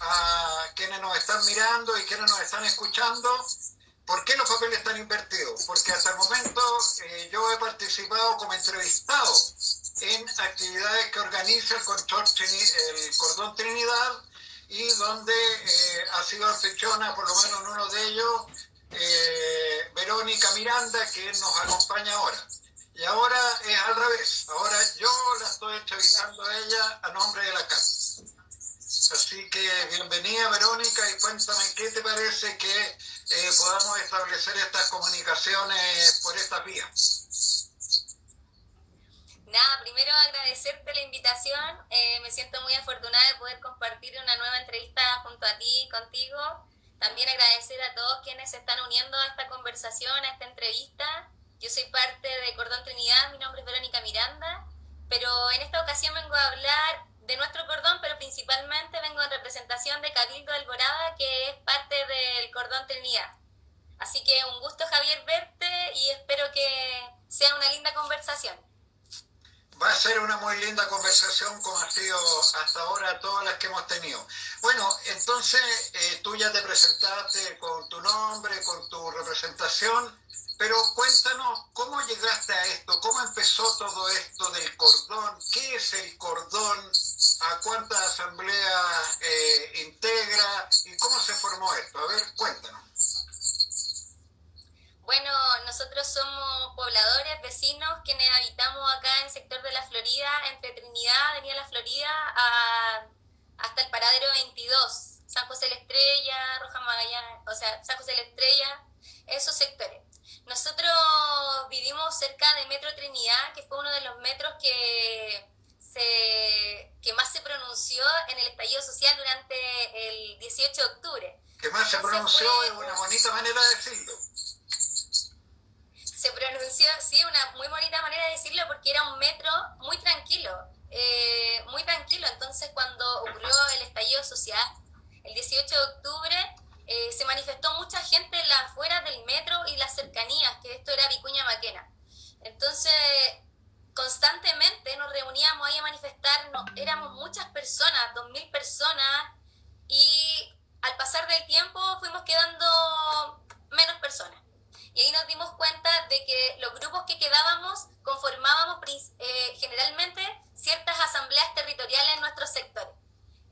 a quienes nos están mirando y quienes nos están escuchando por qué los papeles están invertidos. Porque hasta el momento yo he participado como entrevistado en actividades que organiza el Cordón Trinidad y donde ha sido anfitriona, por lo menos en uno de ellos, Verónica Miranda, que nos acompaña ahora. Y ahora es al revés, ahora yo la estoy entrevistando a ella a nombre de la casa. Así que bienvenida, Verónica, y cuéntame qué te parece que podamos establecer estas comunicaciones por estas vías. Nada, primero agradecerte la invitación, me siento muy afortunada de poder compartir una nueva entrevista junto a ti, contigo. También agradecer a todos quienes se están uniendo a esta conversación, a esta entrevista. Yo soy parte de Cordón Trinidad, mi nombre es Verónica Miranda, pero en esta ocasión vengo a hablar de nuestro cordón, pero principalmente vengo en representación de Cabildo Alborada, que es parte del Cordón Trinidad. Así que un gusto, Javier, verte y espero que sea una linda conversación. Va a ser una muy linda conversación como ha sido hasta ahora todas las que hemos tenido. Bueno, entonces tú ya te presentaste con tu nombre, con tu representación, pero cuéntanos cómo llegaste a esto, cómo empezó todo esto del cordón, qué es el cordón, a cuántas asambleas integra y cómo se formó esto. A ver, cuéntanos. Bueno, nosotros somos pobladores, vecinos, quienes habitamos acá en el sector de la Florida, entre Trinidad, Avenida La Florida, hasta el paradero 22, San José de la Estrella, Roja Magallanes, o sea, San José de la Estrella, esos sectores. Nosotros vivimos cerca de Metro Trinidad, que fue uno de los metros que más se pronunció en el estallido social durante el 18 de octubre. Que más se pronunció es una bonita manera de decirlo. Se pronunció, sí, una muy bonita manera de decirlo, porque era un metro muy tranquilo, entonces cuando ocurrió el estallido social, el 18 de octubre, se manifestó mucha gente en las afueras del metro y las cercanías, que esto era Vicuña Maquena. Entonces, constantemente nos reuníamos ahí a manifestarnos, éramos muchas personas, 2000 personas, y al pasar del tiempo fuimos quedando menos personas. Y ahí nos dimos cuenta de que los grupos que quedábamos conformábamos generalmente ciertas asambleas territoriales en nuestros sectores.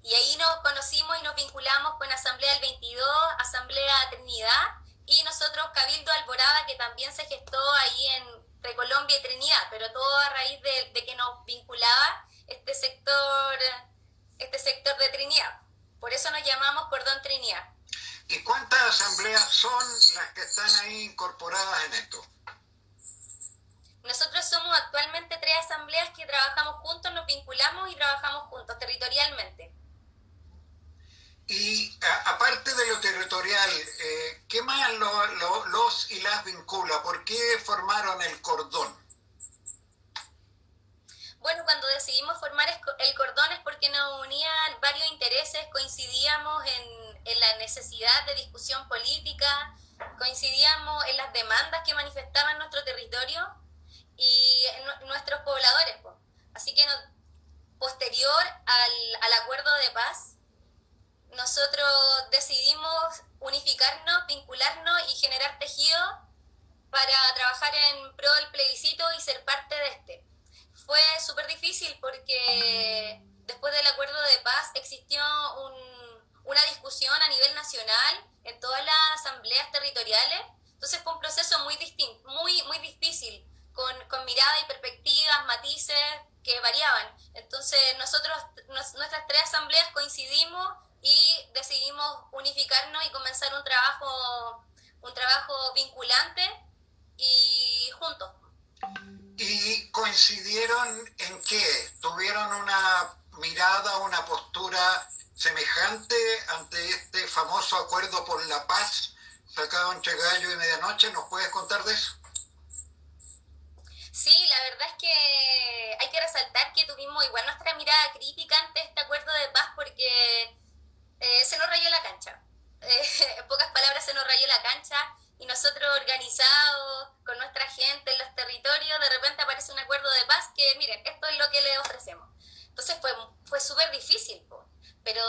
Y ahí nos conocimos y nos vinculamos con Asamblea del 22, Asamblea Trinidad, y nosotros Cabildo Alborada, que también se gestó ahí entre Colombia y Trinidad, pero todo a raíz de que nos vinculaba este sector de Trinidad. Por eso nos llamamos Cordón Trinidad. ¿Y cuántas asambleas son las que están ahí incorporadas en esto? Nosotros somos actualmente 3 asambleas que trabajamos juntos, nos vinculamos y trabajamos juntos territorialmente. Y aparte de lo territorial, ¿qué más los y las vincula? ¿Por qué formaron el cordón? Bueno, cuando decidimos formar el cordón es porque nos unían varios intereses, coincidíamos en la necesidad de discusión política, coincidíamos en las demandas que manifestaban nuestro territorio y en nuestros pobladores. Así que posterior al acuerdo de paz, nosotros decidimos unificarnos, vincularnos y generar tejido para trabajar en pro del plebiscito y ser parte de este. Fue súper difícil porque después del acuerdo de paz existió una discusión a nivel nacional en todas las asambleas territoriales. Entonces fue un proceso muy distinto, muy difícil, con miradas y perspectivas, matices que variaban. Entonces nuestras 3 asambleas coincidimos y decidimos unificarnos y comenzar un trabajo vinculante y juntos. ¿Y coincidieron en qué? ¿Tuvieron una mirada, una postura semejante ante este famoso acuerdo por la paz sacado entre gallo y medianoche? ¿Nos puedes contar de eso? Sí, la verdad es que hay que resaltar que tuvimos igual nuestra mirada crítica ante este acuerdo de paz porque se nos rayó la cancha. En pocas palabras, se nos rayó la cancha y nosotros organizados con nuestra gente en los territorios, de repente aparece un acuerdo de paz que, miren, esto es lo que le ofrecemos. Entonces fue súper difícil, pero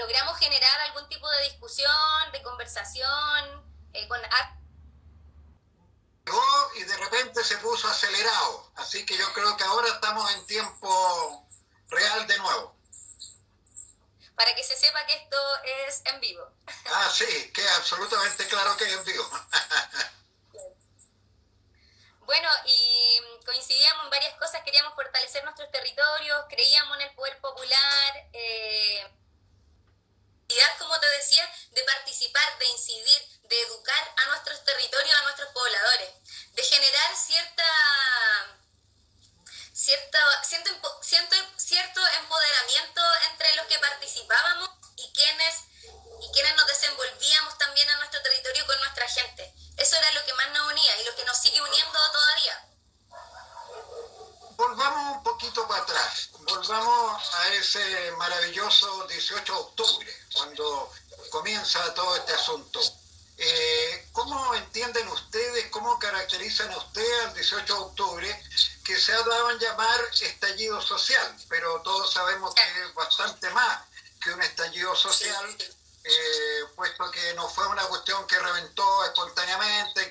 logramos generar algún tipo de discusión, de conversación, con y de repente se puso acelerado, así que yo creo que ahora estamos en tiempo real de nuevo. Para que se sepa que esto es en vivo. Ah, sí, queda absolutamente claro que es en vivo. Bueno, y coincidíamos en varias cosas, queríamos fortalecer nuestros territorios, creíamos en el poder popular, como te decía, de participar, de incidir, de educar a nuestros territorios, a nuestros pobladores, de generar cierto empoderamiento entre los que participábamos y quienes nos desenvolvíamos también en nuestro territorio con nuestra gente. Eso era lo que más nos unía y lo que nos sigue uniendo todavía. Volvamos un poquito para atrás, volvamos a ese maravilloso 18 de octubre, cuando comienza todo este asunto. ¿Cómo entienden ustedes, cómo caracterizan a ustedes al 18 de octubre, que se ha dado en llamar estallido social? Pero todos sabemos que es bastante más que un estallido social, puesto que no fue una cuestión que reventó espontáneamente,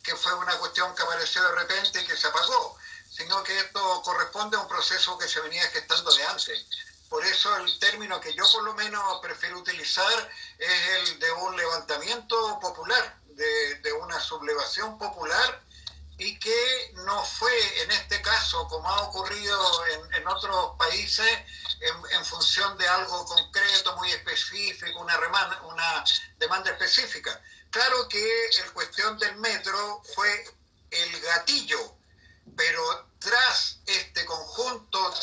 que fue una cuestión que apareció de repente y que se apagó, sino que esto corresponde a un proceso que se venía gestando de antes. Por eso el término que yo por lo menos prefiero utilizar es el de un levantamiento popular, de una sublevación popular, y que no fue en este caso, como ha ocurrido en otros países, en función de algo concreto, muy específico, una demanda específica. Claro que la cuestión del metro fue el gatillo, pero tras este conjunto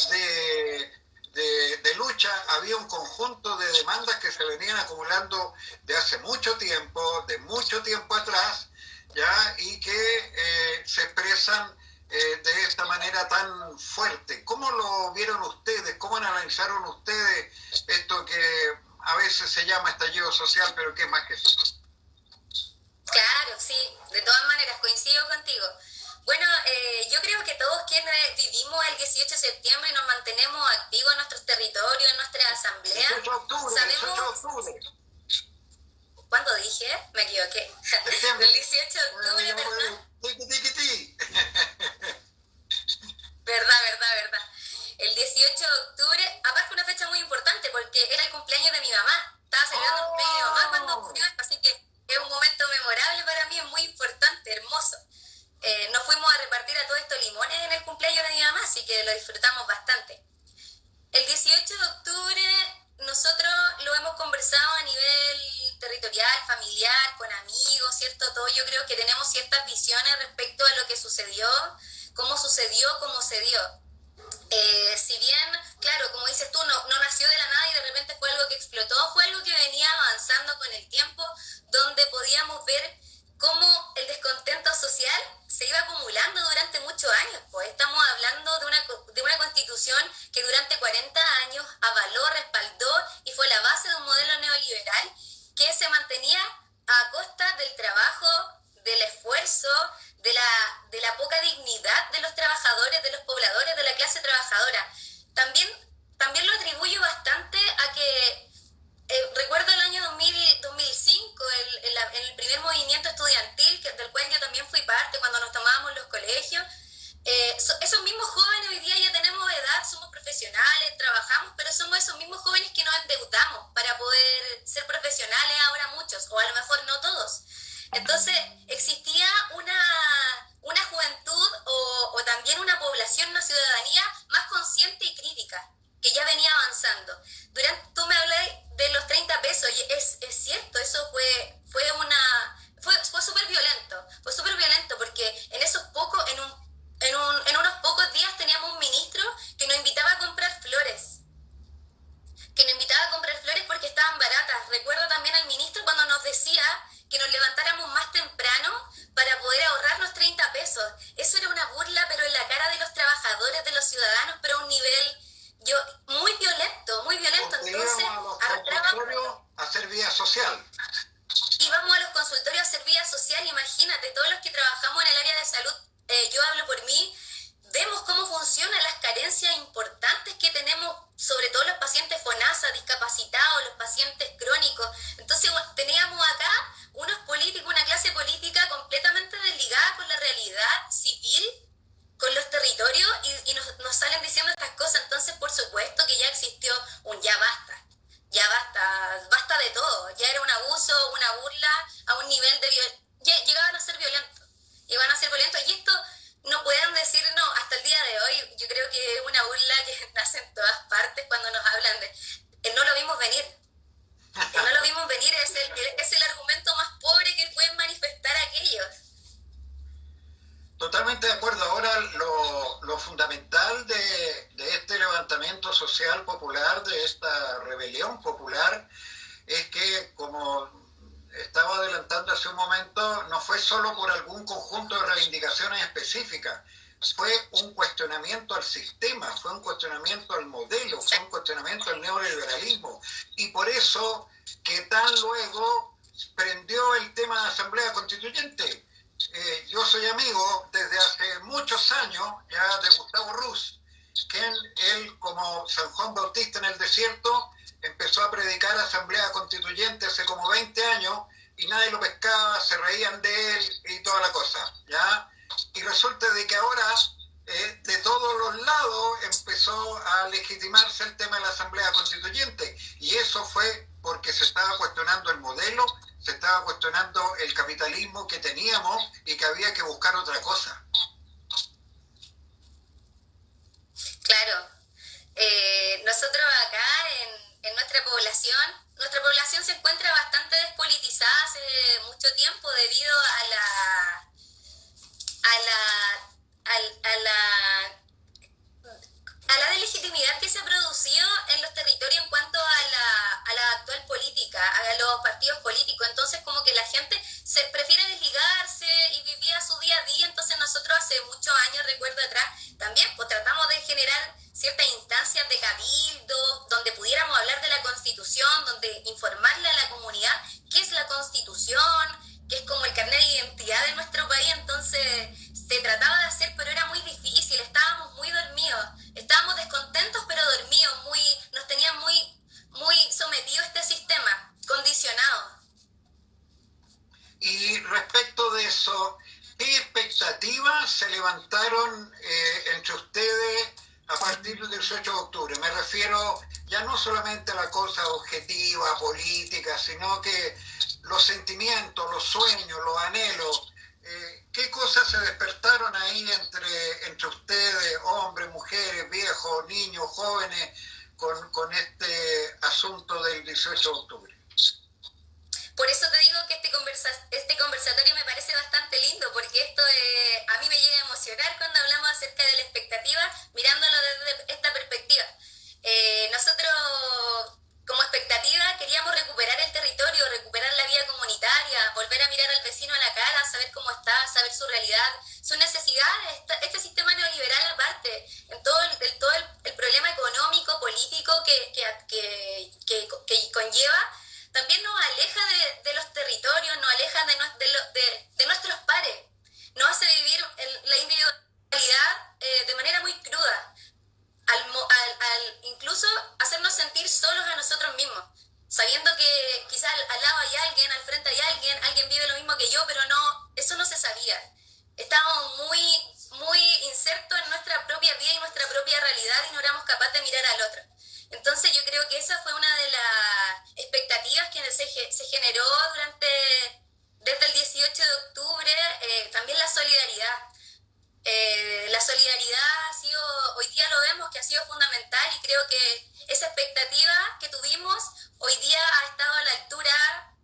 de lucha había un conjunto de demandas que se venían acumulando de hace mucho tiempo, de mucho tiempo atrás, ¿ya? Y que se expresan de esta manera tan fuerte. ¿Cómo lo vieron ustedes? ¿Cómo analizaron ustedes esto que a veces se llama estallido social, pero que es más que eso? Claro, sí, de todas maneras, coincido contigo. Bueno, yo creo que todos quienes vivimos el 18 de septiembre y nos mantenemos activos en nuestros territorios, en nuestra asamblea, 18 de octubre, sabemos... 18 de octubre. ¿Cuándo dije? Me equivoqué. El 18 de octubre, ¿verdad? Verdad. El 18 de octubre, aparte una fecha muy importante porque era el cumpleaños de mi mamá. Estaba celebrando el cumpleaños de mi mamá cuando ocurrió esto, así que es un momento memorable para mí, es muy importante, hermoso. Nos fuimos a repartir a todos estos limones en el cumpleaños de mi mamá, así que lo disfrutamos bastante. El 18 de octubre nosotros lo hemos conversado a nivel territorial, familiar, con amigos, ¿cierto? Todo, yo creo que tenemos ciertas visiones respecto a lo que sucedió, cómo se dio. Si bien, claro, como dices tú, no nació de la nada y de repente fue algo que explotó, fue algo que venía avanzando con el tiempo, donde podíamos ver cómo el descontento social se iba acumulando durante muchos años. Pues estamos hablando de una constitución que durante 40 años avaló, respaldó y fue la base de un modelo neoliberal que se mantenía a costa del trabajo, del esfuerzo, de la poca dignidad de los trabajadores, de los pobladores, de la clase trabajadora. También lo atribuyo bastante a que recuerdo el año 2005, el primer movimiento estudiantil, del cual yo también fui parte cuando nos tomábamos los colegios. Esos mismos jóvenes hoy día ya tenemos edad, somos profesionales, trabajamos, pero somos esos mismos jóvenes que nos endeudamos para poder ser profesionales ahora muchos, o a lo mejor no todos. Entonces existía una juventud o también una población, una ciudadanía más consciente y crítica, que ya venía avanzando. Tú me hablas de los 30 pesos, y es cierto, eso fue súper violento, porque en unos pocos días teníamos un ministro que nos invitaba a comprar flores, porque estaban baratas. Recuerdo también al ministro cuando nos decía que nos levantáramos más temprano para poder ahorrarnos 30 pesos. Eso era una burla, pero en la cara de los trabajadores, de los ciudadanos. discapacitados, los pacientes crónicos. Entonces teníamos acá unos políticos, una clase política completamente desligada con la realidad civil, con los territorios, y nos salen diciendo estas cosas. Entonces, por supuesto que ya existió un ya basta de todo. Ya era un abuso, una burla a un nivel de llegaban a ser violentos, y esto no pueden decirnos hasta el día de hoy. Yo creo que es una burla que nace en todas partes cuando nos hablan de no lo vimos venir. No lo vimos venir es el argumento más pobre que pueden manifestar aquellos. Totalmente de acuerdo. Ahora lo fundamental de este levantamiento social popular, de esta rebelión popular, es que, como estaba adelantando hace un momento, no fue solo por algún conjunto de reivindicaciones específicas, fue un cuestionamiento al sistema, fue un cuestionamiento al modelo, fue un cuestionamiento al neoliberalismo, y por eso que tan luego prendió el tema de Asamblea Constituyente. Yo soy amigo desde hace muchos años ya de Gustavo Ruz, quien él, como San Juan Bautista en el desierto, empezó a predicar Asamblea Constituyente hace como 20 años y nadie lo pescaba, se reían de él y toda la cosa, ¿ya? Y resulta de que ahora de todos los lados empezó a legitimarse el tema de la Asamblea Constituyente, y eso fue porque se estaba cuestionando el modelo, se estaba cuestionando el capitalismo que teníamos y que había que buscar otra cosa. Claro. Nosotros acá en nuestra población se encuentra bastante despolitizada hace mucho tiempo debido a la delegitimidad que se ha producido en los territorios en cuanto a la actual política, a los partidos políticos. Entonces, como que la gente se prefiere desligarse y vivía su día a día. Entonces nosotros hace muchos años, recuerdo atrás, también pues tratamos de generar ciertas instancias de cabildo donde pudiéramos hablar de la Constitución, donde informarle a la comunidad qué es la Constitución, que es como el carnet de identidad de nuestro país. Entonces se trataba de hacer, pero era muy difícil, estábamos muy dormidos, estábamos descontentos pero dormidos, nos tenían muy sometidos a este sistema, condicionados. Y respecto de eso, ¿qué expectativas se levantaron entre ustedes a partir del 18 de octubre? Me refiero ya no solamente a la cosa objetiva, política, sino que los sentimientos, los sueños, los anhelos. ¿Qué cosas se despertaron ahí entre ustedes, hombres, mujeres, viejos, niños, jóvenes, con este asunto del 18 de octubre? Por eso te digo que este conversatorio me parece bastante lindo, porque esto a mí me llega a emocionar cuando hablamos acerca de la expectativa, mirándolo desde esta perspectiva. Nosotros, como expectativa, queríamos recuperar el territorio, recuperar la vida comunitaria, volver a mirar al vecino a la cara, saber cómo está, saber su realidad, sus necesidades. Este sistema neoliberal, aparte, en todo el problema económico, político que conlleva, también nos aleja de los territorios, nos aleja de nuestros pares, nos hace vivir la individualidad de manera muy cruda, al incluso hacernos sentir solos a nosotros mismos, sabiendo que quizás al lado hay alguien, al frente hay alguien vive lo mismo que yo, pero no, eso no se sabía. Estábamos muy insertos en nuestra propia vida y nuestra propia realidad y no éramos capaces de mirar al otro. Entonces yo creo que esa fue una de las expectativas que se generó desde el 18 de octubre, también la solidaridad. La solidaridad ha sido, hoy día lo vemos que ha sido fundamental, y creo que esa expectativa que tuvimos hoy día ha estado a la altura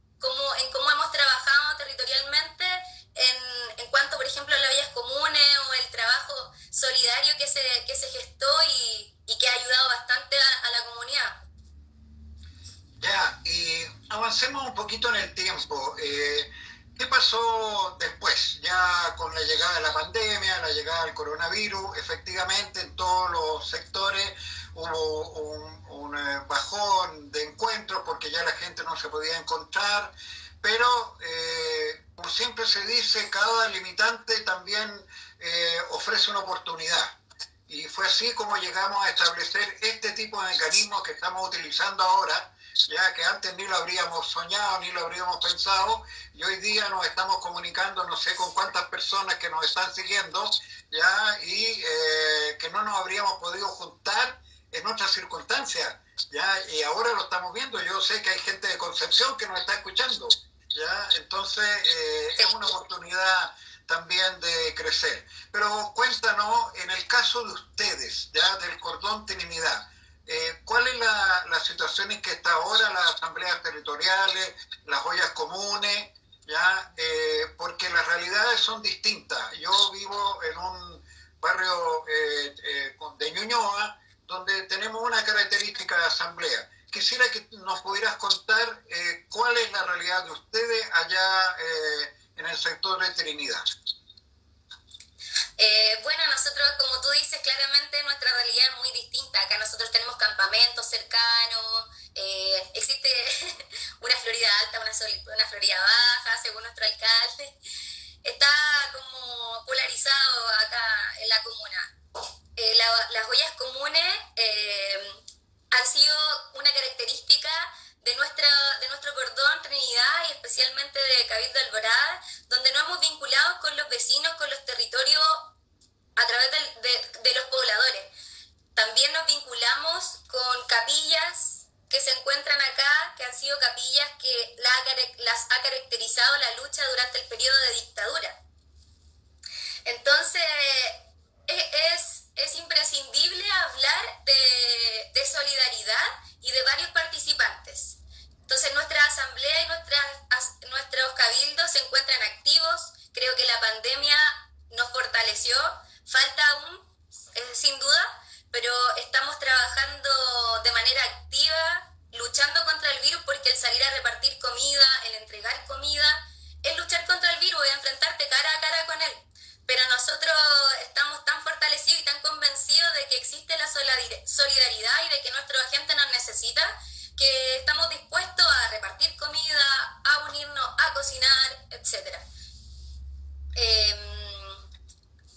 en cómo hemos trabajado territorialmente en cuanto, por ejemplo, a las vías comunes o el trabajo solidario que se gestó y que ha ayudado bastante a la comunidad. Ya, y avancemos un poquito en el tiempo. ¿Qué pasó después? Ya con la llegada de la pandemia, la llegada del coronavirus, efectivamente en todos los sectores hubo un bajón de encuentros porque ya la gente no se podía encontrar, pero como siempre se dice, cada limitante también ofrece una oportunidad. Y fue así como llegamos a establecer este tipo de mecanismos que estamos utilizando ahora, ya que antes ni lo habríamos soñado, ni lo habríamos pensado, y hoy día nos estamos comunicando, no sé con cuántas personas que nos están siguiendo, ya, y que no nos habríamos podido juntar en otras circunstancias, ya, y ahora lo estamos viendo. Yo sé que hay gente de Concepción que nos está escuchando, ya, entonces es una oportunidad también de crecer. Pero cuéntanos, en el caso de ustedes, ya, del Cordón Trinidad, ¿cuál es la situación en que está ahora las asambleas territoriales, las ollas comunes? ¿Ya? Porque las realidades son distintas. Yo vivo en un barrio de Ñuñoa, donde tenemos una característica de asamblea. Quisiera que nos pudieras contar cuál es la realidad de ustedes allá en el sector de Trinidad. Bueno, nosotros, como tú dices, claramente nuestra realidad es muy distinta. Acá nosotros tenemos campamentos cercanos, existe una Florida alta, una Florida baja, según nuestro alcalde. Está como polarizado acá en la comuna. Las ollas comunes han sido una característica de nuestro cordón Trinidad y especialmente de Cabildo Alborada, donde nos hemos vinculado con los vecinos, con los territorios a través de los pobladores. También nos vinculamos con capillas que se encuentran acá, que han sido capillas que las ha caracterizado la lucha durante el periodo de dictadura. Entonces, es imprescindible hablar de solidaridad y de varios participantes. Entonces, nuestra asamblea y nuestros cabildos se encuentran activos. Creo que la pandemia nos fortaleció. Falta aún, sin duda, pero estamos trabajando de manera activa, luchando contra el virus, porque el salir a repartir comida, el entregar comida, es luchar contra el virus, es enfrentarte cara a cara con él. Pero nosotros estamos tan fortalecidos y tan convencidos de que existe la solidaridad y de que nuestra gente nos necesita, que estamos dispuestos a repartir comida, a unirnos, a cocinar, etc.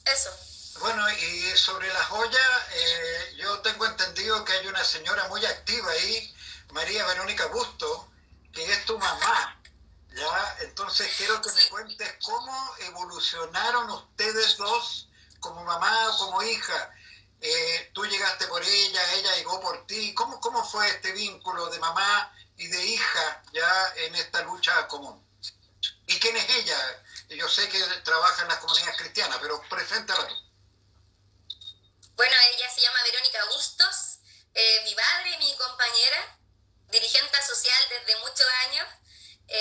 Eso. Bueno, y sobre las ollas, yo tengo entendido que hay una señora muy activa ahí, María Verónica Busto, que es tu mamá, ¿ya? Entonces quiero que me cuentes cómo evolucionaron ustedes dos como mamá o como hija. Tú llegaste por ella llegó por ti. ¿Cómo fue este vínculo de mamá y de hija ya en esta lucha común? ¿Y quién es ella? Yo sé que trabaja en las comunidades cristianas, pero preséntala tú. Bueno, ella se llama Verónica Bustos, mi madre y mi compañera, dirigente social desde muchos años.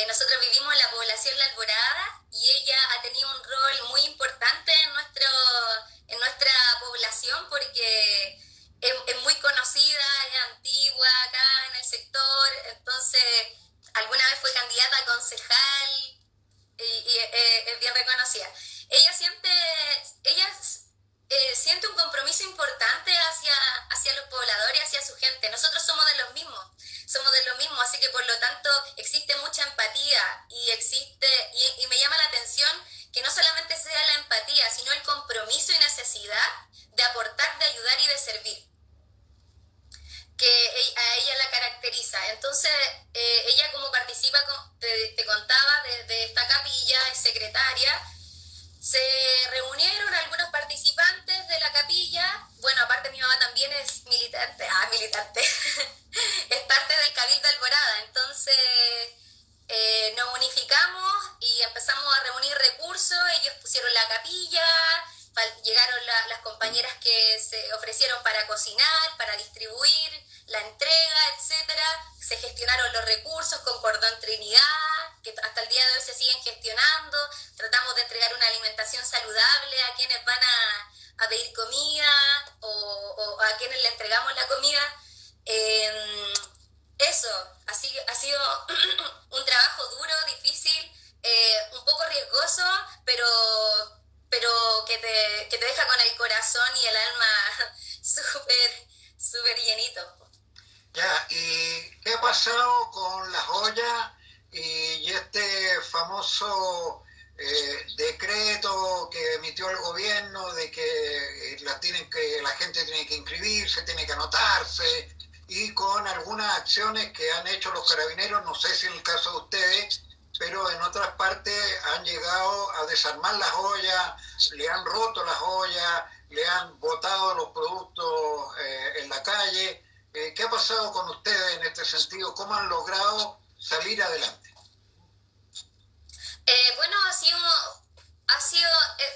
Nosotros vivimos en la población La Alborada y ella ha tenido un rol muy importante en nuestra población porque es muy conocida, es antigua acá en el sector, entonces alguna vez fue candidata a concejal y es bien reconocida. Ella siente un compromiso importante hacia los pobladores, hacia su gente. Nosotros somos de los mismos, así que por lo tanto existe mucha empatía y me llama la atención que no solamente sea la empatía, sino el compromiso y necesidad de aportar, de ayudar y de servir, que a ella la caracteriza. Entonces, ella como participa, te contaba, de esta capilla, es secretaria. Se reunieron algunos participantes de la capilla. Bueno, aparte mi mamá también es militante, es parte del Cabildo Alborada. Entonces nos unificamos y empezamos a reunir recursos. Ellos pusieron la capilla, llegaron las compañeras que se ofrecieron para cocinar, para distribuir la entrega, etcétera. Se gestionaron los recursos con Cordón Trinidad, que hasta el día de hoy se siguen gestionando. Tratamos de entregar una alimentación saludable a quienes van a pedir comida o a quienes le entregamos la comida. Eso, ha sido un trabajo duro, difícil, un poco riesgoso, pero que te deja con el corazón y el alma súper llenito. Ya, ¿y qué ha pasado con las ollas y este famoso decreto que emitió el gobierno de que la gente tiene que inscribirse, tiene que anotarse? y con algunas acciones que han hecho los carabineros, no sé si en el caso de ustedes, pero en otras partes han llegado a desarmar las ollas, le han roto las ollas, le han botado los productos en la calle. ¿Qué ha pasado con ustedes en este sentido? ¿Cómo han logrado salir adelante? Bueno,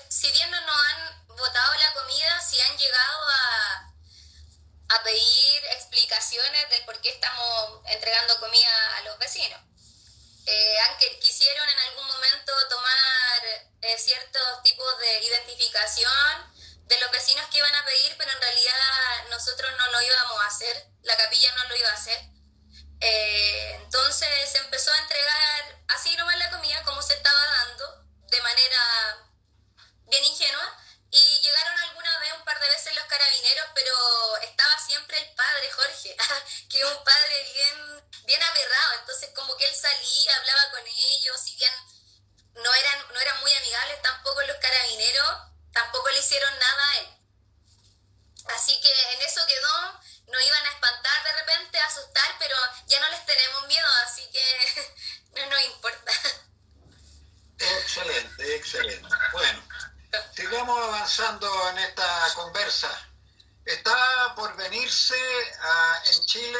si bien no nos han botado la comida, sí han llegado a pedir explicaciones del por qué estamos entregando comida a los vecinos. Quisieron en algún momento tomar ciertos tipos de identificación de los vecinos que iban a pedir, pero en realidad nosotros no lo íbamos a hacer, la capilla no lo iba a hacer. Entonces se empezó a entregar así nomás la comida como se estaba dando, de manera bien ingenua, y llegaron alguna vez, un par de veces los carabineros, pero estaba siempre el padre Jorge, que es un padre bien aperrado, entonces como que él salía, hablaba con ellos, si bien no eran muy amigables tampoco los carabineros, tampoco le hicieron nada a él. Así que en eso quedó, nos iban a espantar de repente, a asustar, pero ya no les tenemos miedo, así que no nos importa. Excelente, excelente. Bueno, sigamos avanzando en esta conversa. Está por venirse en Chile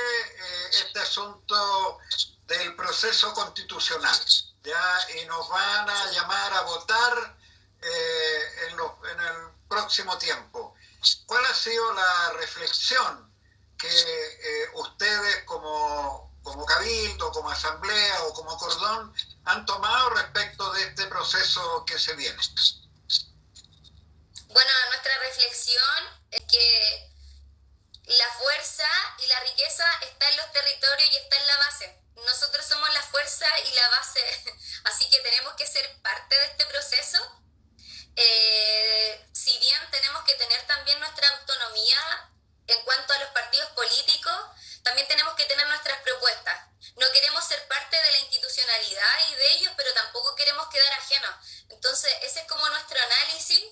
este asunto del proceso constitucional, ¿ya? Y nos van a llamar a votar en el próximo tiempo. ¿Cuál ha sido la reflexión que ustedes como Cabildo, como Asamblea o como Cordón han tomado respecto de este proceso que se viene? Bueno, nuestra reflexión es que la fuerza y la riqueza está en los territorios y está en la base. Nosotros somos la fuerza y la base, así que tenemos que ser parte de este proceso. Si bien tenemos que tener también nuestra autonomía en cuanto a los partidos políticos, también tenemos que tener nuestras propuestas. No queremos ser parte de la institucionalidad y de ellos, pero tampoco queremos quedar ajenos. Entonces, ese es como nuestro análisis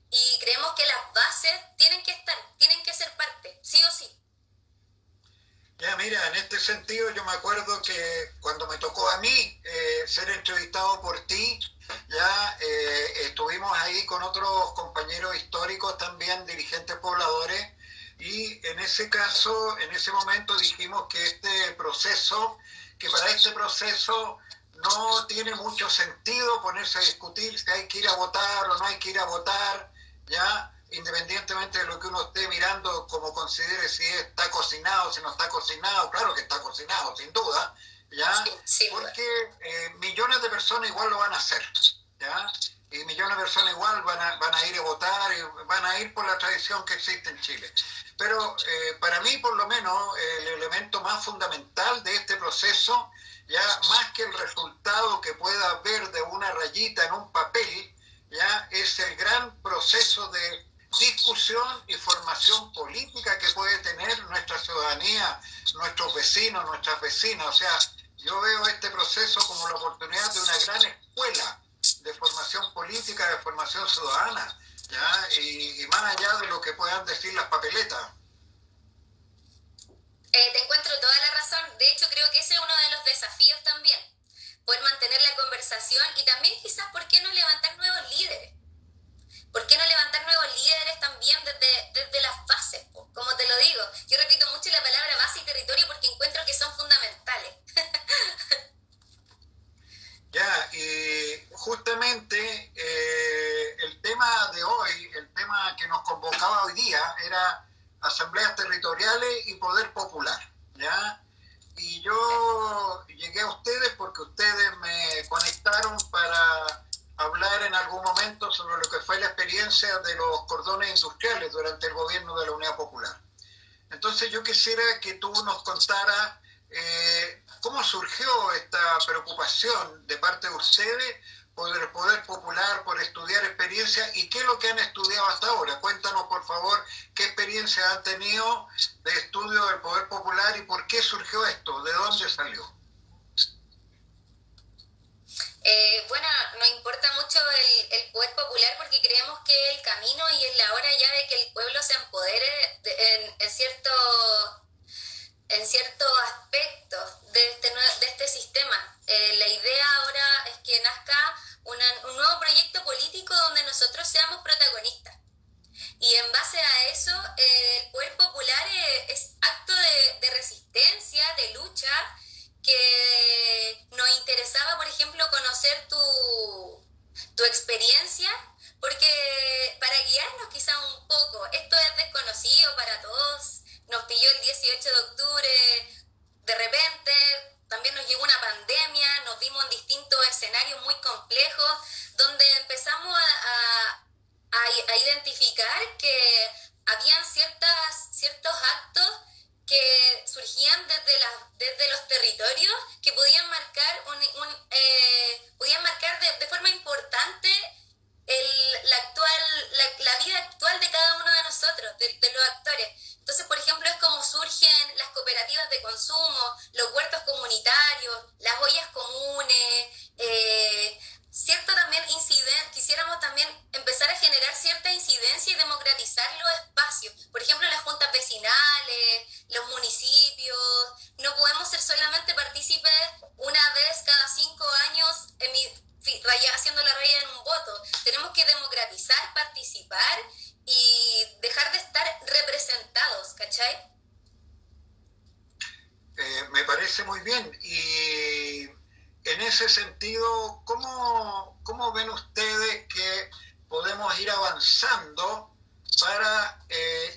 y creemos que las bases tienen que ser parte, sí o sí. Ya, mira, en este sentido yo me acuerdo que cuando me tocó a mí ser entrevistado por ti, ya estuvimos ahí con otros compañeros históricos también, dirigentes pobladores, y en ese caso, en ese momento dijimos que para este proceso no tiene mucho sentido ponerse a discutir si hay que ir a votar o no hay que ir a votar, ya, independientemente de lo que uno esté mirando, como considere si está cocinado, si no está cocinado, claro que está cocinado, sin duda, ¿ya? Sí, porque millones de personas igual lo van a hacer, ¿ya? Y millones de personas igual van a ir a votar y van a ir por la tradición que existe en Chile. Pero para mí, por lo menos, el elemento más fundamental de este proceso, ya más que el resultado que pueda haber de una rayita en un papel, ya es el gran proceso de discusión y formación política que puede tener nuestra ciudadanía, nuestros vecinos, nuestras vecinas. O sea, yo veo este proceso como la oportunidad de una gran escuela de formación política, de formación ciudadana, ¿ya? Y más allá de lo que puedan decir las papeletas. Te encuentro toda la razón. De hecho, creo que ese es uno de los desafíos también. Poder mantener la conversación y también quizás, ¿por qué no levantar nuevos líderes? ¿Por qué no levantar nuevos líderes también desde las bases? Como te lo digo, yo repito mucho la palabra base y territorio porque encuentro que son fundamentales. Ya, y justamente el tema de hoy, el tema que nos convocaba hoy día era asambleas territoriales y poder popular, ¿ya? Y yo llegué a ustedes porque ustedes me conectaron para hablar en algún momento sobre lo que fue la experiencia de los cordones industriales durante el gobierno de la Unidad Popular. Entonces yo quisiera que tú nos contaras cómo surgió esta preocupación de parte de ustedes por el poder popular, por estudiar experiencias y qué es lo que han estudiado hasta ahora. Cuéntanos, por favor, qué experiencias han tenido de estudio del poder popular y por qué surgió esto, de dónde salió. Bueno, nos importa mucho el poder popular porque creemos que es el camino y es la hora ya de que el pueblo se empodere en ciertos aspectos de este sistema. La idea ahora es que nazca un nuevo proyecto político donde nosotros seamos protagonistas. Y en base a eso, el poder popular es acto de resistencia, de lucha, que nos interesaba, por ejemplo, conocer tu experiencia, porque para guiarnos quizá un poco, esto es desconocido para todos, nos pilló el 18 de octubre, de repente también nos llegó una pandemia, nos vimos en distintos escenarios muy complejos, donde empezamos a identificar que habían ciertos actos que surgían desde los territorios que podían marcar, podían marcar de forma importante la vida actual de cada uno de nosotros, de los actores. Entonces, por ejemplo, es como surgen las cooperativas de consumo, los huertos comunitarios, las ollas comunes, cierto también quisiéramos también empezar a generar cierta incidencia y democratizar los espacios. Por ejemplo, las juntas vecinales, los municipios. No podemos ser solamente partícipes una vez cada 5 años haciendo la raya en un voto. Tenemos que democratizar, participar y dejar de estar representados, ¿cachai? Me parece muy bien. Y en ese sentido, ¿cómo ven ustedes que podemos ir avanzando para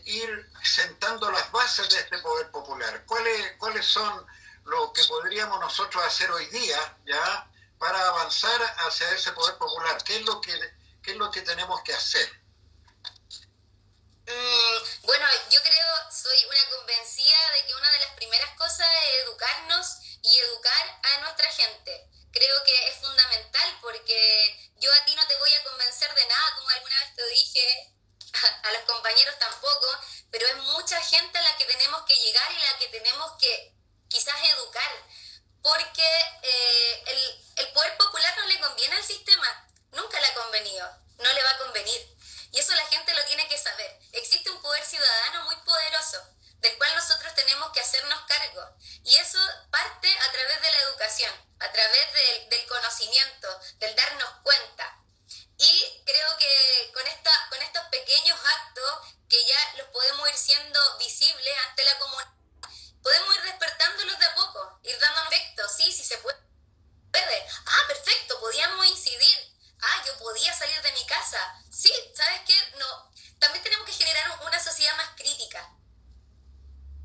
ir sentando las bases de este poder popular? ¿Cuáles son lo que podríamos nosotros hacer hoy día, ya, para avanzar hacia ese poder popular? ¿Qué es lo que tenemos que hacer? Bueno, yo soy una convencida de que una de las primeras cosas es educarnos y educar a nuestra gente. Creo que es fundamental porque yo a ti no te voy a convencer de nada, como alguna vez te dije, a los compañeros tampoco, pero es mucha gente a la que tenemos que llegar y a la que tenemos que quizás educar, porque el poder popular no le conviene al sistema, nunca le ha convenido, no le va a convenir. Y eso la gente lo tiene que saber. Existe un poder ciudadano muy poderoso, del cual nosotros tenemos que hacernos cargo. Y eso parte a través de la educación, a través del conocimiento, del darnos cuenta. Y creo que con estos pequeños actos, que ya los podemos ir siendo visibles ante la comunidad, podemos ir despertándolos de a poco, ir dándonos efecto. Sí, sí se puede. Perfecto, podíamos incidir. Yo podía salir de mi casa. Sí, ¿sabes qué? No. También tenemos que generar una sociedad más crítica.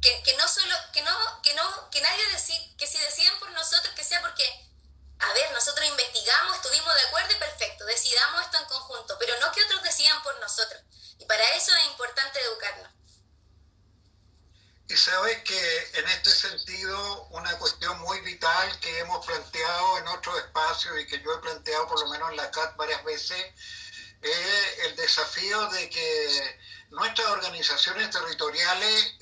Que no solo, que nadie que si deciden por nosotros, que sea porque, a ver, nosotros investigamos, estuvimos de acuerdo y perfecto, decidamos esto en conjunto, pero no que otros decidan por nosotros. Y para eso es importante educarnos. Y sabes que en este sentido, una cuestión muy vital que hemos planteado en otros espacios y que yo he planteado por lo menos en la CAT varias veces, es el desafío de que nuestras organizaciones territoriales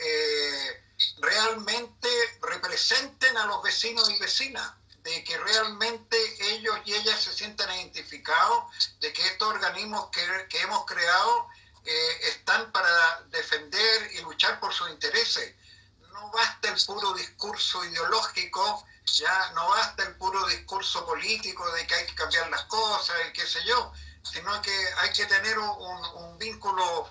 realmente representen a los vecinos y vecinas, de que realmente ellos y ellas se sientan identificados, de que estos organismos que hemos creado están para defender y luchar por sus intereses. No basta el puro discurso ideológico, ya no basta el puro discurso político de que hay que cambiar las cosas y qué sé yo, sino que hay que tener un vínculo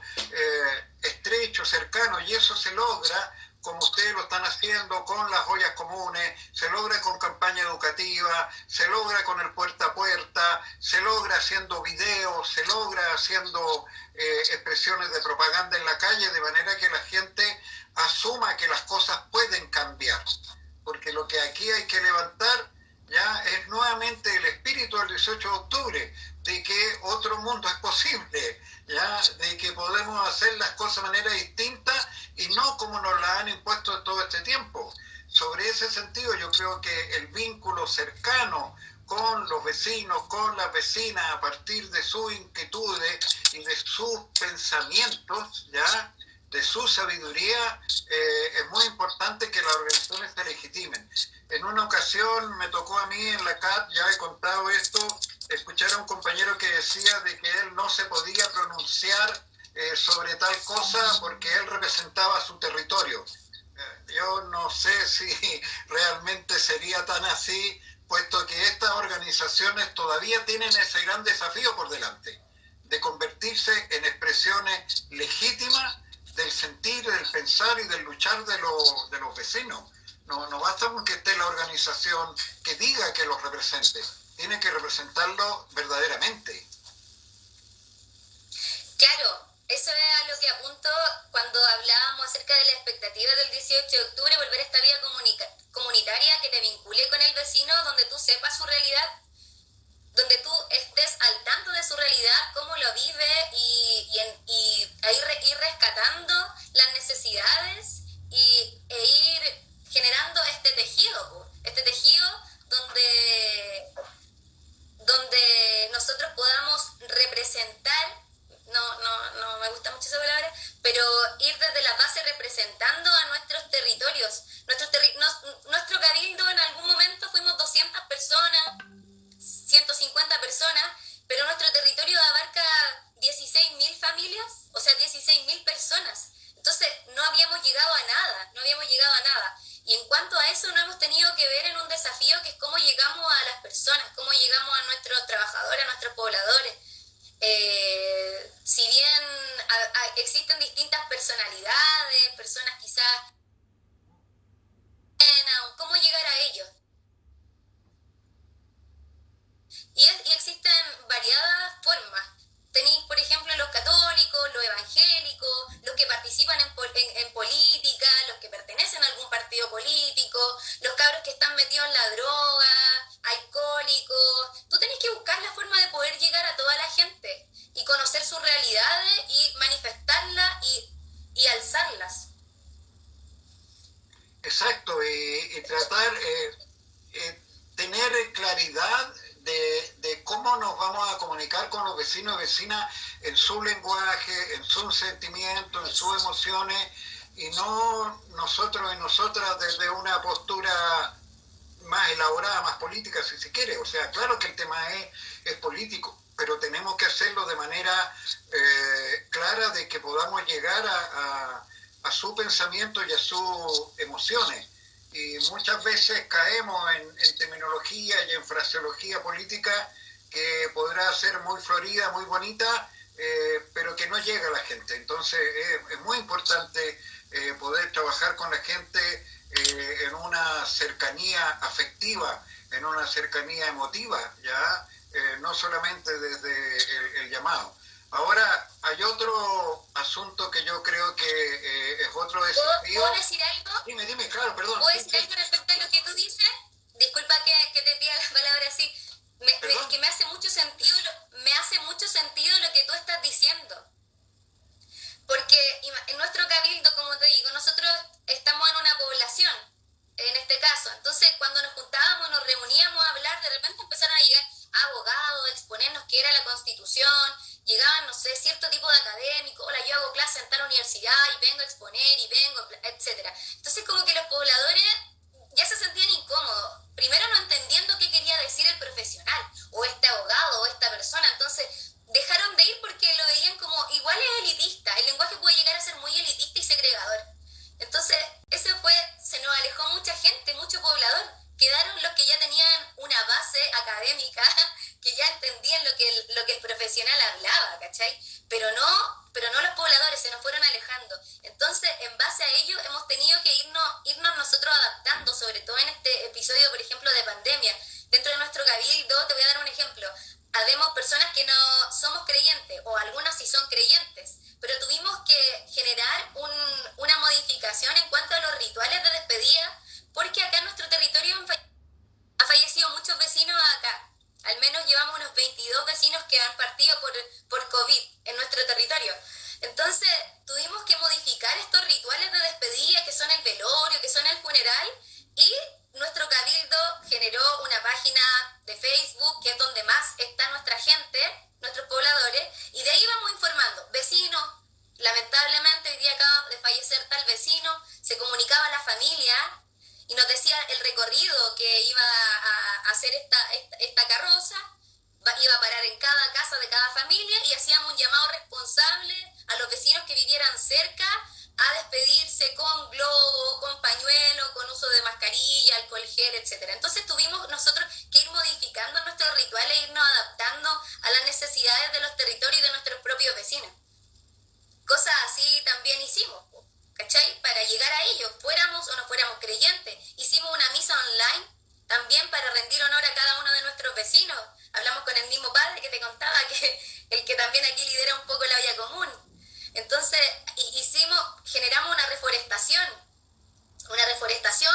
estrecho, cercano, y eso se logra como ustedes lo están haciendo con las ollas comunes, se logra con campaña educativa, se logra con el puerta a puerta, se logra haciendo videos, se logra haciendo expresiones de propaganda en la calle, de manera que la gente asuma que las cosas pueden cambiar. Porque lo que aquí hay que levantar ya es nuevamente el espíritu del 18 de octubre, de que otro mundo es posible, ya, de que podemos hacer las cosas de manera distinta y no como nos las han impuesto todo este tiempo. Sobre ese sentido, yo creo que el vínculo cercano con los vecinos, con las vecinas, a partir de sus inquietudes y de sus pensamientos, ya, de su sabiduría, es muy importante que las organizaciones se legitimen. En una ocasión me tocó a mí en la CAT, ya he contado esto, escuchar a un compañero que decía de que él no se podía pronunciar sobre tal cosa porque él representaba su territorio. Yo no sé si realmente sería tan así, puesto que estas organizaciones todavía tienen ese gran desafío por delante, de convertirse en expresiones legítimas del sentir, del pensar y del luchar de los vecinos. No basta con que esté la organización que diga que los represente, tiene que representarlo verdaderamente. Claro, eso es a lo que apunto cuando hablábamos acerca de la expectativa del 18 de octubre, volver a esta vía comunitaria que te vincule con el vecino, donde tú sepas su realidad, donde tú estés al tanto de su realidad, cómo lo vive y ahí ir rescatando las necesidades e ir generando este tejido donde nosotros podamos representar, no me gusta mucho esa palabra, pero ir desde la base representando a nuestros territorios. Nuestro cabildo en algún momento fuimos 200 personas, 150 personas, pero nuestro territorio abarca 16.000 familias, o sea, 16.000 personas. Entonces, no habíamos llegado a nada. Y en cuanto a eso, no hemos tenido que ver en un desafío que es cómo llegamos a las personas, cómo llegamos a nuestros trabajadores, a nuestros pobladores. Si bien existen distintas personalidades, personas quizás, ¿cómo llegar a ellos? Y existen variadas formas. Tenéis, por ejemplo, los católicos, los evangélicos, los que participan en política, los que pertenecen a algún partido político, los cabros que están metidos en la droga, alcohólicos. Tú tenés que buscar la forma de poder llegar a toda la gente y conocer sus realidades y manifestarlas y alzarlas. Exacto, y tratar tener claridad de cómo nos vamos a comunicar con los vecinos y vecinas en su lenguaje, en sus sentimientos, en sus emociones, y no nosotros y nosotras desde una postura más elaborada, más política, si se quiere. O sea, claro que el tema es político, pero tenemos que hacerlo de manera clara, de que podamos llegar a su pensamiento y a sus emociones. Y muchas veces caemos en terminología y en fraseología política que podrá ser muy florida, muy bonita, pero que no llega a la gente. Entonces es muy importante poder trabajar con la gente en una cercanía afectiva, en una cercanía emotiva, ¿ya? No solamente desde el llamado. Ahora, hay otro asunto que yo creo que es otro desafío. ¿Puedo decir algo? Dime, claro, perdón. ¿Puedo decir algo respecto a lo que tú dices? Disculpa que te pida la palabra así. Es que me hace mucho sentido lo que tú estás diciendo. Porque en nuestro cabildo, como te digo, nosotros estamos en una población, en este caso. Entonces, cuando nos juntábamos, nos reuníamos a hablar, de repente empezaron a llegar abogados, a exponernos qué era la Constitución, llegaban, no sé, cierto tipo de académicos, hola, yo hago clase en tal universidad y vengo a exponer y vengo, etcétera. Entonces, como que los pobladores ya se sentían incómodos, primero no entendiendo qué quería decir el profesional, o este abogado, o esta persona. Entonces, dejaron de ir porque lo veían como, igual es elitista, el lenguaje puede llegar a ser muy elitista y segregador. Entonces, se nos alejó mucha gente, mucho poblador. Quedaron los que ya tenían una base académica, que ya entendían lo que el profesional hablaba, ¿cachai? Pero no los pobladores, se nos fueron alejando. Entonces, en base a ello, hemos tenido que irnos nosotros adaptando, sobre todo en este episodio, por ejemplo, de pandemia. Dentro de nuestro cabildo, te voy a dar un ejemplo. Habemos personas que no somos creyentes, o algunas sí son creyentes, pero tuvimos que generar una modificación en cuanto a los rituales de despedida, porque acá en nuestro territorio han fallecido muchos vecinos acá. Al menos llevamos unos 22 vecinos que han partido por COVID en nuestro territorio. Entonces, tuvimos que modificar estos rituales de despedida, que son el velorio, que son el funeral, y nuestro cabildo generó una página de Facebook, que es donde más está nuestra gente, nuestros pobladores, y de ahí vamos informando. Vecinos, lamentablemente hoy día acaba de fallecer tal vecino, se comunicaba a la familia y nos decía el recorrido que iba a hacer esta carroza, iba a parar en cada casa de cada familia, y hacíamos un llamado responsable a los vecinos que vivieran cerca a despedirse con globo, con pañuelo, con uso de mascarilla, alcohol gel, etcétera. Entonces tuvimos nosotros que ir modificando nuestros rituales e irnos adaptando a las necesidades de los territorios y de nuestros propios vecinos. Cosas así también hicimos, ¿cachai? Para llegar a ellos, fuéramos o no fuéramos creyentes. Hicimos una misa online también para rendir honor a cada uno de nuestros vecinos. Hablamos con el mismo padre que te contaba, que el que también aquí lidera un poco la olla común. Entonces, generamos una reforestación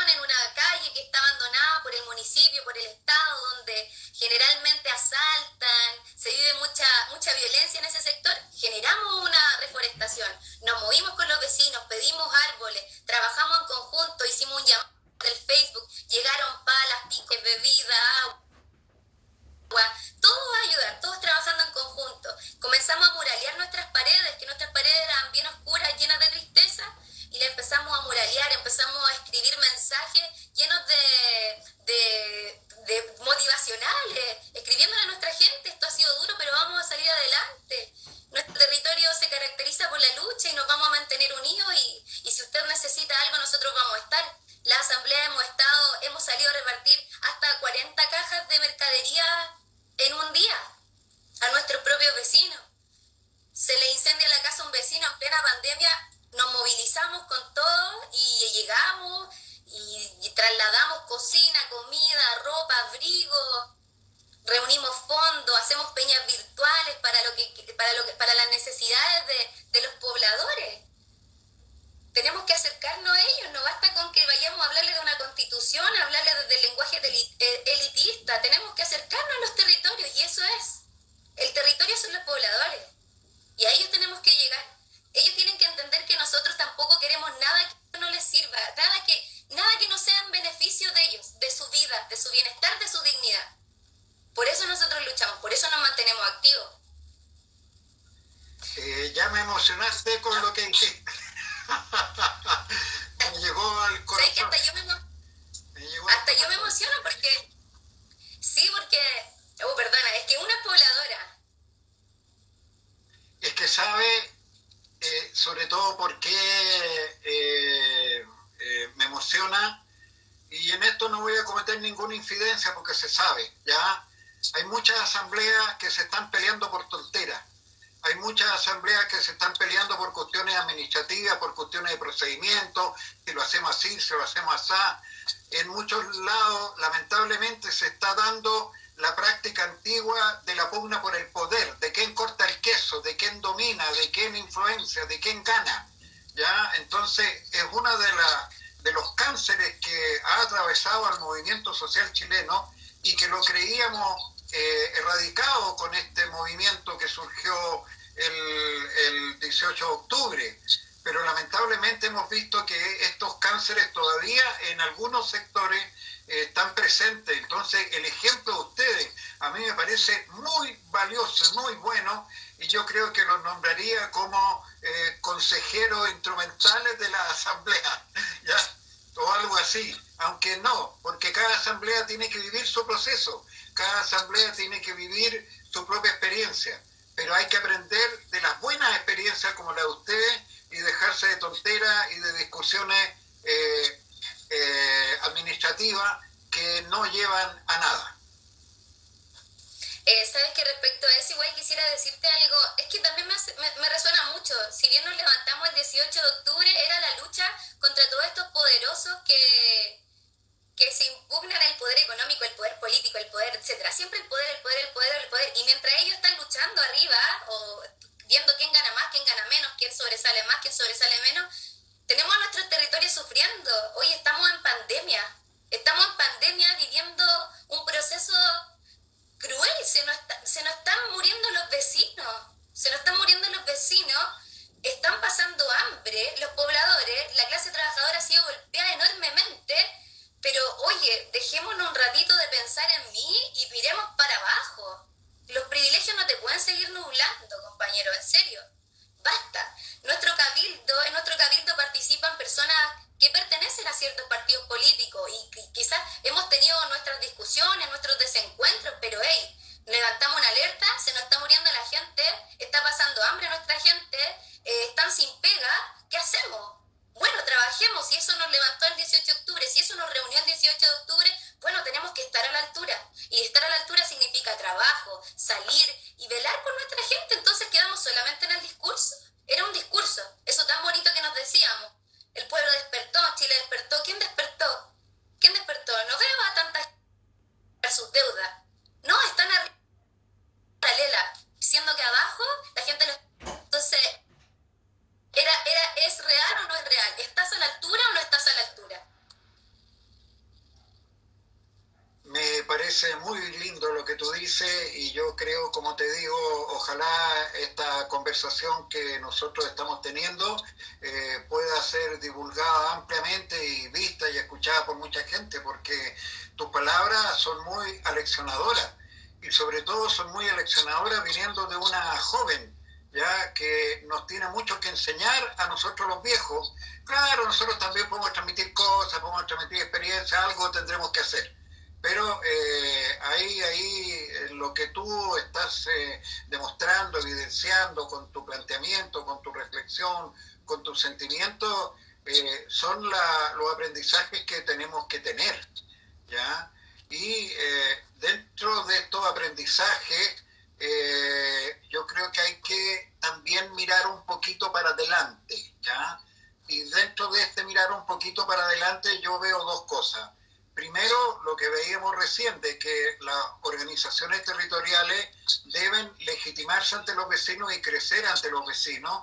en una calle que está abandonada por el municipio, por el Estado, donde generalmente asaltan, se vive mucha violencia en ese sector. Generamos una reforestación, nos movimos con los vecinos, pedimos árboles, trabajamos en conjunto, hicimos un llamado del Facebook, llegaron palas, picos, bebida, agua, todos a ayudar, todos trabajando en conjunto. Comenzamos a muralear nuestras paredes, que nuestras paredes eran bien oscuras, llenas de tristeza, y le empezamos a muralear, empezamos a escribir mensajes llenos de motivacionales, escribiéndole a nuestra gente: esto ha sido duro, pero vamos a salir adelante. Nuestro territorio se caracteriza por la lucha y nos vamos a mantener unidos, y si usted necesita algo, nosotros vamos a estar. La asamblea hemos salido a repartir hasta 40 cajas de mercadería en un día a nuestros propios vecinos. Se le incendia la casa a un vecino en plena pandemia, nos movilizamos con todos y llegamos y trasladamos cocina, comida, ropa, abrigo, reunimos fondos, hacemos peñas virtuales para las necesidades de los pobladores. Tenemos que acercarnos a ellos, no basta con que vayamos a hablarles de una constitución, a hablarles desde el lenguaje elitista. Tenemos que acercarnos a los territorios, y eso es. El territorio son los pobladores, y a ellos tenemos que llegar. Ellos tienen que entender que nosotros tampoco queremos nada que no les sirva, nada que no sea en beneficio de ellos, de su vida, de su bienestar, de su dignidad. Por eso nosotros luchamos, por eso nos mantenemos activos. Ya me emocionaste con lo que dijiste. Me llegó al corazón. ¿Sabes que hasta yo me emociono porque... Sí, porque... perdona, es que una es pobladora. Es que sabe, sobre todo porque me emociona, y en esto no voy a cometer ninguna infidencia porque se sabe, ¿ya? Hay muchas asambleas que se están peleando por tonteras. Hay muchas asambleas que se están peleando por cuestiones administrativas, por cuestiones de procedimiento, si lo hacemos así, si lo hacemos así. En muchos lados, lamentablemente, se está dando la práctica antigua de la pugna por el poder, de quién corta el queso, de quién domina, de quién influencia, de quién gana, ¿ya? Entonces, es uno de los cánceres que ha atravesado al movimiento social chileno, y que lo creíamos erradicado con este movimiento que surgió el 18 de octubre, pero lamentablemente hemos visto que estos cánceres todavía en algunos sectores están presentes. Entonces el ejemplo de ustedes a mí me parece muy valioso, muy bueno, y yo creo que los nombraría como consejeros instrumentales de la asamblea, ¿ya? O algo así, aunque no, porque cada asamblea tiene que vivir su proceso, cada asamblea tiene que vivir su propia experiencia, pero hay que aprender de las buenas experiencias como la de ustedes y dejarse de tonteras y de discusiones administrativas que no llevan a nada. Sabes que respecto a eso igual quisiera decirte algo, es que también me resuena mucho. Si bien nos levantamos el 18 de octubre, era la lucha contra todos estos poderosos que se impugnan el poder económico, el poder político, el poder, etcétera. Siempre el poder, el poder, el poder, el poder. Y mientras ellos están luchando arriba, o viendo quién gana más, quién gana menos, quién sobresale más, quién sobresale menos, tenemos a nuestros territorios sufriendo. Hoy estamos en pandemia viviendo un proceso cruel. Se nos están muriendo los vecinos, están pasando hambre, los pobladores, la clase trabajadora ha sido golpeada enormemente, pero oye, dejémonos un ratito de pensar en mí y miremos para abajo. Los privilegios no te pueden seguir nublando, compañero, en serio. Basta. En nuestro cabildo participan personas que pertenecen a ciertos partidos políticos y quizás hemos tenido nuestras discusiones, nuestros desencuentros, pero hey, levantamos una alerta, se nos está muriendo la gente, está pasando hambre nuestra gente, están sin pega, ¿qué hacemos? altura. Y estar a la altura significa trabajo, salir y velar por nuestra gente. Entonces quedamos solamente en el discurso. Era un discurso, eso tan bonito que nos decíamos. El pueblo despertó, Chile despertó. ¿Quién despertó? ¿Quién despertó? No veo a tanta gente sus deudas. No, están arriba paralela, siendo que abajo la gente lo... Entonces, ¿es real o no es real? ¿Estás a la altura o no estás a la altura? Me parece muy lindo lo que tú dices y yo creo, como te digo, ojalá esta conversación que nosotros estamos teniendo pueda ser divulgada ampliamente y vista y escuchada por mucha gente, porque tus palabras son muy aleccionadoras y sobre todo son muy aleccionadoras viniendo de una joven, ya que nos tiene mucho que enseñar a nosotros los viejos. Claro, nosotros también podemos transmitir cosas, podemos transmitir experiencias, algo tendremos que hacer. Pero ahí lo que tú estás demostrando, evidenciando con tu planteamiento, con tu reflexión, con tus sentimientos, son los aprendizajes que tenemos que tener, ¿ya? Y dentro de estos aprendizajes, yo creo que hay que también mirar un poquito para adelante, ¿ya? Y dentro de este mirar un poquito para adelante yo veo dos cosas. Primero, lo que veíamos recién, de que las organizaciones territoriales deben legitimarse ante los vecinos y crecer ante los vecinos,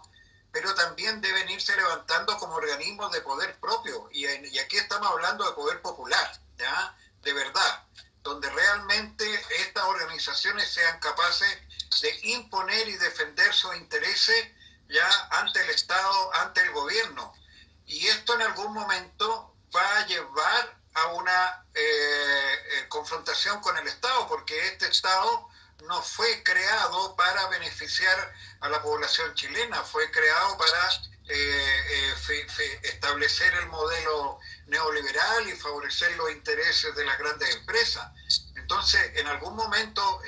pero también deben irse levantando como organismos de poder propio. Y aquí estamos hablando de poder popular, ¿ya? De verdad, donde realmente estas organizaciones sean capaces de imponer y defender sus intereses ya ante el Estado, ante el gobierno. Y esto en algún momento va a llevar a una confrontación con el Estado, porque este Estado no fue creado para beneficiar a la población chilena, fue creado para establecer el modelo neoliberal y favorecer los intereses de las grandes empresas. Entonces, en algún momento,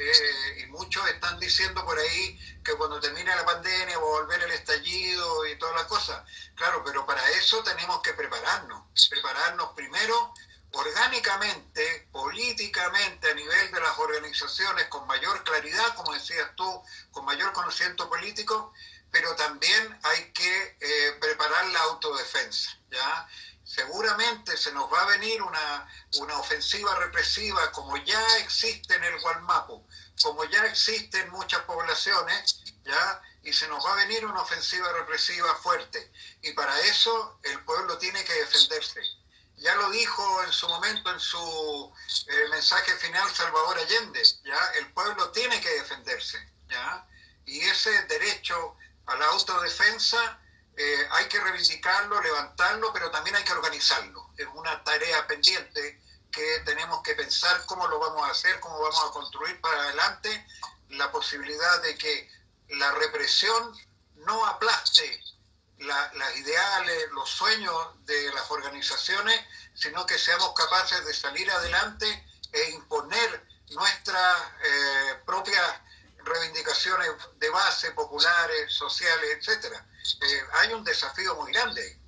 y muchos están diciendo por ahí que cuando termine la pandemia va a volver el estallido y todas las cosas. Claro, pero para eso tenemos que prepararnos primero orgánicamente, políticamente, a nivel de las organizaciones, con mayor claridad, como decías tú, con mayor conocimiento político, pero también hay que preparar la autodefensa, ¿ya? Seguramente se nos va a venir una ofensiva represiva como ya existe en el Gualmapu, como ya existe en muchas poblaciones, ¿ya? Y se nos va a venir una ofensiva represiva fuerte. Y para eso el pueblo tiene que defenderse. Ya lo dijo en su momento, en su mensaje final, Salvador Allende, ¿ya? El pueblo tiene que defenderse, ¿ya? Y ese derecho a la autodefensa hay que reivindicarlo, levantarlo, pero también hay que organizarlo. Es una tarea pendiente que tenemos que pensar cómo lo vamos a hacer, cómo vamos a construir para adelante la posibilidad de que la represión no aplaste las ideales, los sueños de las organizaciones, sino que seamos capaces de salir adelante e imponer nuestras propias reivindicaciones de base, populares, sociales, etcétera. Hay un desafío muy grande.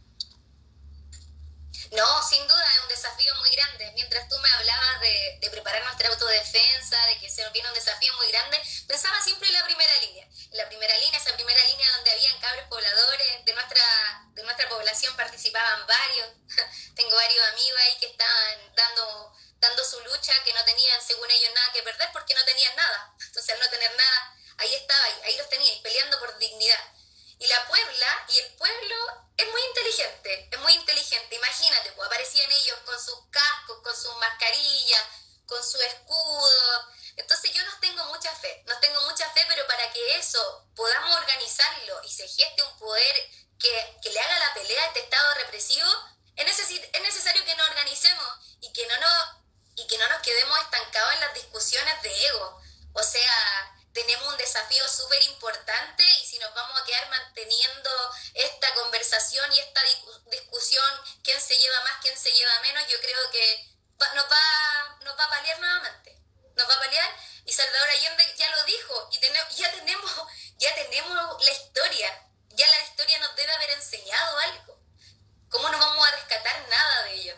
No, sin duda es un desafío muy grande. Mientras tú me hablabas de preparar nuestra autodefensa, de que se nos viene un desafío muy grande, pensaba siempre en la primera línea. En la primera línea, esa primera línea donde habían cabros pobladores, de nuestra población participaban varios. Tengo varios amigos ahí que estaban dando su lucha, que no tenían, según ellos, nada que perder porque no tenían nada. Entonces, al no tener nada, ahí estaba, ahí los teníais, peleando por dignidad. Y la Puebla y el pueblo es muy inteligente, es muy inteligente. Imagínate, pues aparecían ellos con sus cascos, con sus mascarillas, con su escudo. Entonces yo nos tengo mucha fe, pero para que eso podamos organizarlo y se geste un poder que le haga la pelea a este estado represivo, es necesario que nos organicemos y que no nos quedemos estancados en las discusiones de ego. O sea, tenemos un desafío súper importante y si nos vamos a quedar manteniendo esta conversación y esta discusión, quién se lleva más, quién se lleva menos, yo creo que nos va a paliar nuevamente. Nos va a paliar y Salvador Allende ya lo dijo y ya tenemos la historia. Ya la historia nos debe haber enseñado algo. ¿Cómo no vamos a rescatar nada de ello?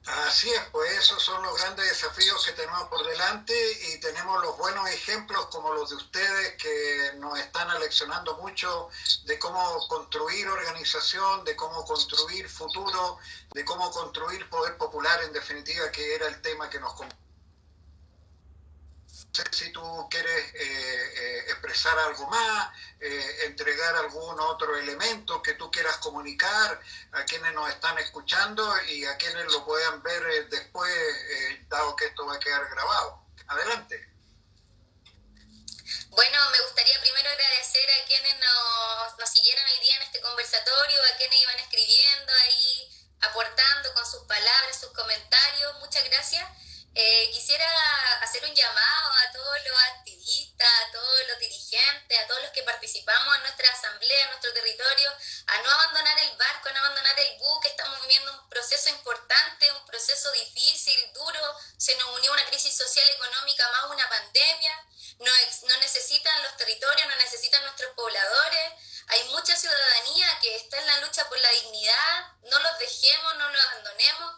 Así es, pues esos son los grandes desafíos que tenemos por delante y tenemos los buenos ejemplos como los de ustedes que nos están aleccionando mucho de cómo construir organización, de cómo construir futuro, de cómo construir poder popular en definitiva, que era el tema que nos convoca. No sé si tú quieres expresar algo más, entregar algún otro elemento que tú quieras comunicar a quienes nos están escuchando y a quienes lo puedan ver después, dado que esto va a quedar grabado. Adelante. Bueno, me gustaría primero agradecer a quienes nos siguieron hoy día en este conversatorio, a quienes iban escribiendo ahí, aportando con sus palabras, sus comentarios. Muchas gracias. Quisiera hacer un llamado a todos los activistas, a todos los dirigentes, a todos los que participamos en nuestra asamblea, en nuestro territorio, a no abandonar el barco, a no abandonar el buque. Estamos viviendo un proceso importante, un proceso difícil, duro. Se nos unió una crisis social, económica, más una pandemia. No necesitan los territorios, no necesitan nuestros pobladores. Hay mucha ciudadanía que está en la lucha por la dignidad. No los dejemos, no los abandonemos.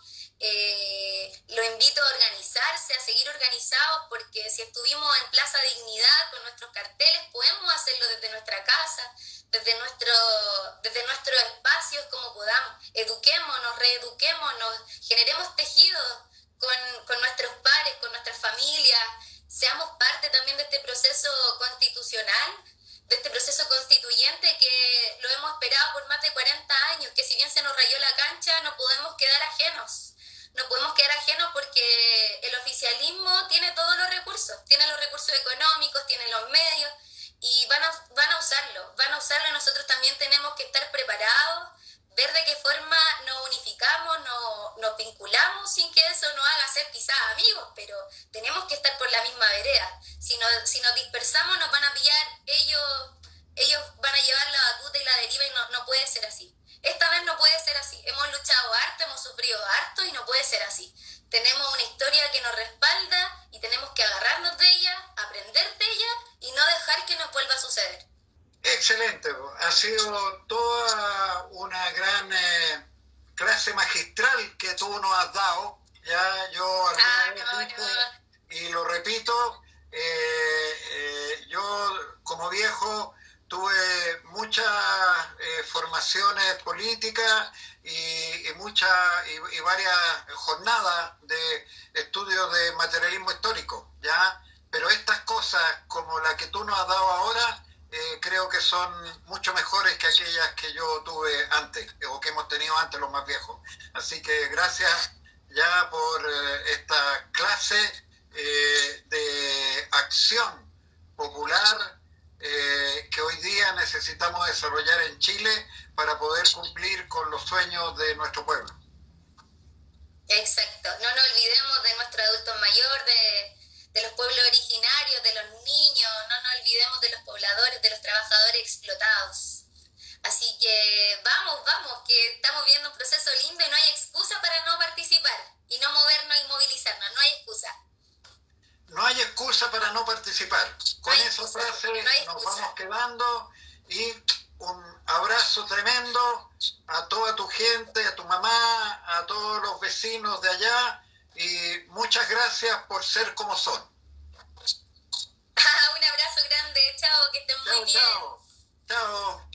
Lo invito a organizarse, a seguir organizados, porque si estuvimos en Plaza Dignidad con nuestros carteles, podemos hacerlo desde nuestra casa, desde nuestros espacios como podamos. Eduquémonos, reeduquémonos, generemos tejidos con nuestros pares, con nuestras familias, seamos parte también de este proceso constitucional, de este proceso constituyente que lo hemos esperado por más de 40 años, que si bien se nos rayó la cancha, no podemos quedar ajenos. No podemos quedar ajenos porque el oficialismo tiene todos los recursos económicos, tiene los medios y van a usarlo y nosotros también tenemos que estar preparados, ver de qué forma nos unificamos, nos vinculamos sin que eso nos haga ser quizás amigos, pero tenemos que estar por la misma vereda. Si nos dispersamos nos van a pillar, ellos van a llevar la batuta y la deriva y no puede ser así. Esta vez no puede ser así. Hemos luchado harto, hemos sufrido harto y no puede ser así. Tenemos una historia que nos respalda y tenemos que agarrarnos de ella, aprender de ella y no dejar que nos vuelva a suceder. Excelente. Ha sido toda una gran clase magistral que tú nos has dado. Ya yo alguna vez dije, y lo repito, yo como viejo tuve muchas formaciones políticas y varias jornadas de estudios de materialismo histórico, ¿ya? Pero estas cosas como la que tú nos has dado ahora, creo que son mucho mejores que aquellas que yo tuve antes, o que hemos tenido antes los más viejos. Así que gracias ya por esta clase de acción popular que hoy día necesitamos desarrollar en Chile para poder cumplir con los sueños de nuestro pueblo. Exacto, no nos olvidemos de nuestros adultos mayores, de los pueblos originarios, de los niños, no nos olvidemos de los pobladores, de los trabajadores explotados. Así que vamos, que estamos viendo un proceso lindo y no hay excusa para no participar y no movernos y movilizarnos, no hay excusa. No hay excusa para no participar. Con esa frase nos vamos quedando y un abrazo tremendo a toda tu gente, a tu mamá, a todos los vecinos de allá y muchas gracias por ser como son. Un abrazo grande, chao, que estén muy bien. Chao.